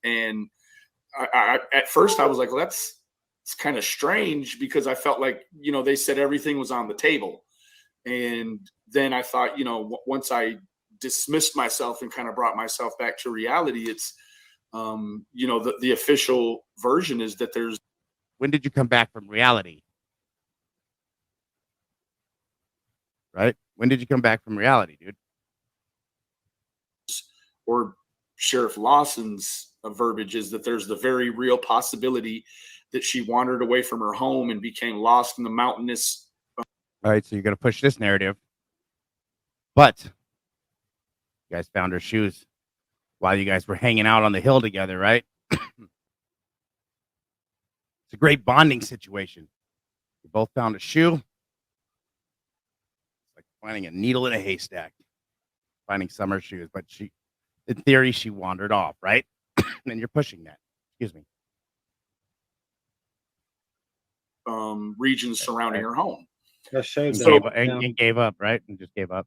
And at first I was like, well, it's kind of strange because I felt like, they said everything was on the table. And then I thought, once I dismissed myself and kind of brought myself back to reality, it's, the official version is that there's. When did you come back from reality? Right? When did you come back from reality, dude? Or Sheriff Lawson's verbiage is that there's the very real possibility that she wandered away from her home and became lost in the mountainous. All right, so you're going to push this narrative. But you guys found her shoes while you guys were hanging out on the hill together, right? It's a great bonding situation. You both found a shoe. It's like finding a needle in a haystack, finding Summer's shoes. But in theory, she wandered off, right? And you're pushing that. Excuse me. Regions surrounding her home. And gave up, right? And just gave up.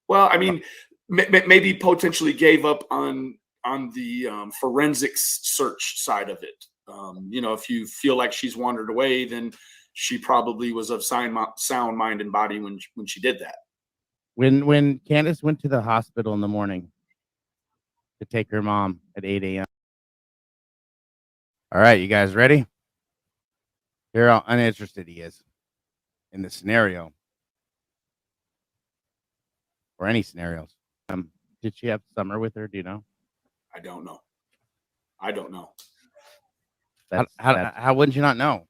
Well, I mean, maybe potentially gave up on the forensics search side of it. If you feel like she's wandered away, then she probably was of sound mind and body when she did that. When Candace went to the hospital in the morning to take her mom at 8 a.m. All right, you guys ready? Hear how uninterested he is in the scenario. Or any scenarios. Did she have Summer with her? Do you know? I don't know. How would you not know?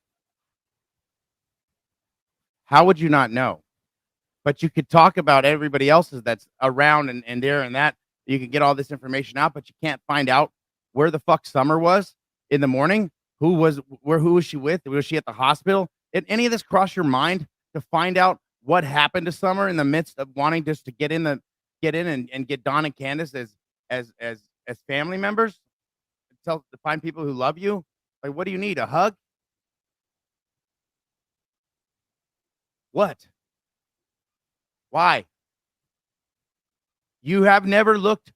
How would you not know? But you could talk about everybody else's that's around and there and that. You can get all this information out, but you can't find out where the fuck Summer was in the morning. Who was she with? Was she at the hospital? Did any of this cross your mind to find out what happened to Summer in the midst of wanting just to get in and get Dawn and Candace as family members? To find people who love you? Like, what do you need? A hug? What? Why? You have never looked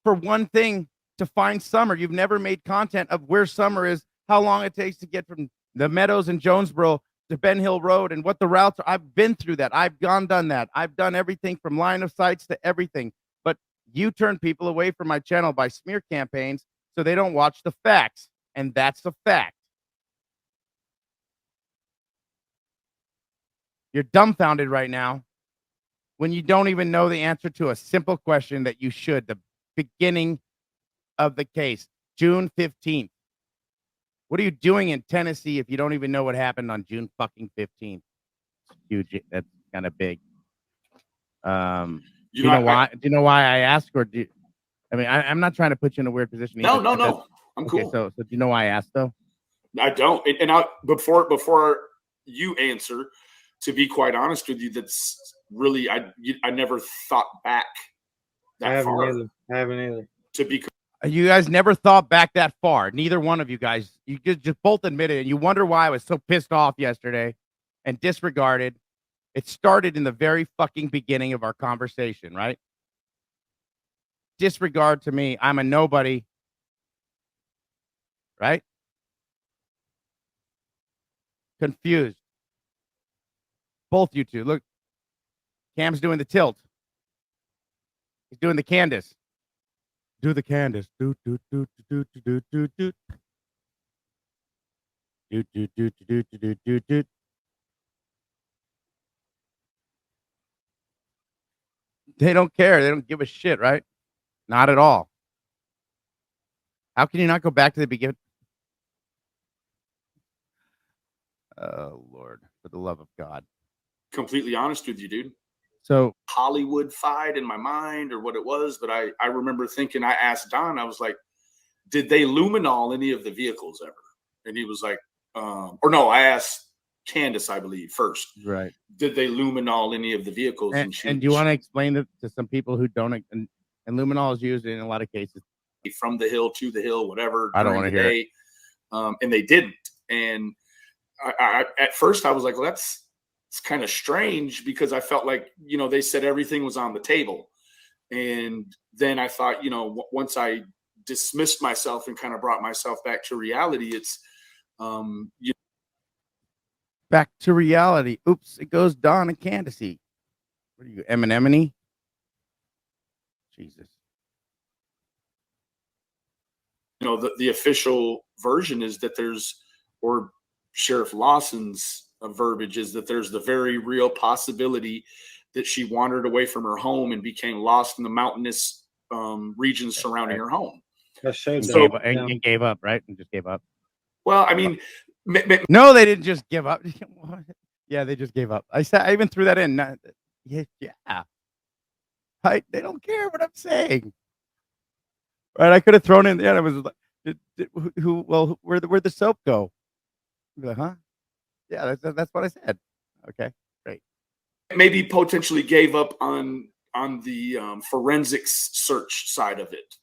for one thing to find Summer. You've never made content of where Summer is, how long it takes to get from the Meadows in Jonesboro to Ben Hill Road and what the routes are. I've been through that. I've done that. I've done everything from line of sights to everything. But you turn people away from my channel by smear campaigns so they don't watch the facts. And that's a fact. You're dumbfounded right now when you don't even know the answer to a simple question that you should. The beginning of the case, June 15th. What are you doing in Tennessee if you don't even know what happened on June fucking 15th? It's huge. That's kind of big. Do you know why? Do you know why I asked? I'm not trying to put you in a weird position. No. I'm cool. So do you know why I asked though? I don't. And before you answer, to be quite honest with you, that's really I never thought back that far. I haven't either. To be. You guys never thought back that far. Neither one of you guys. You just both admitted it. And you wonder why I was so pissed off yesterday and disregarded. It started in the very fucking beginning of our conversation, right? Disregard to me. I'm a nobody. Right? Confused. Both you two. Look, Cam's doing the tilt. He's doing the Candace. Do the Candace. Do. Do. They don't care. They don't give a shit, right? Not at all. How can you not go back to the beginning? Oh, Lord, for the love of God. Completely honest with you, dude. So Hollywood fight in my mind or what it was, but I remember thinking, I asked Don, I was like, did they luminol any of the vehicles ever? And he was like, or no, I asked Candace, I believe, first. Right. Did they luminol any of the vehicles? And do you want to explain it to some people who don't? And luminol is used in a lot of cases. From the hill to the hill, whatever. I don't want to hear it. And they didn't. And I at first I was like, well, it's kind of strange because I felt like, they said everything was on the table. And then I thought, once I dismissed myself and kind of brought myself back to reality. It's you Back to reality. Oops, it goes Dawn and Candace. What are you, Eminem? Jesus. know, the official version is that there's, or Sheriff Lawson's verbiage is that there's the very real possibility that she wandered away from her home and became lost in the mountainous regions surrounding her home. And gave up, right? And just gave up. Well, I mean, no, they didn't just give up. Yeah, they just gave up. I even threw that in. Yeah. They don't care what I'm saying. Right? I could have thrown in there. I was like, where'd the soap go? Like, huh? Yeah, that's what I said. Okay, great. Maybe potentially gave up on the forensics search side of it.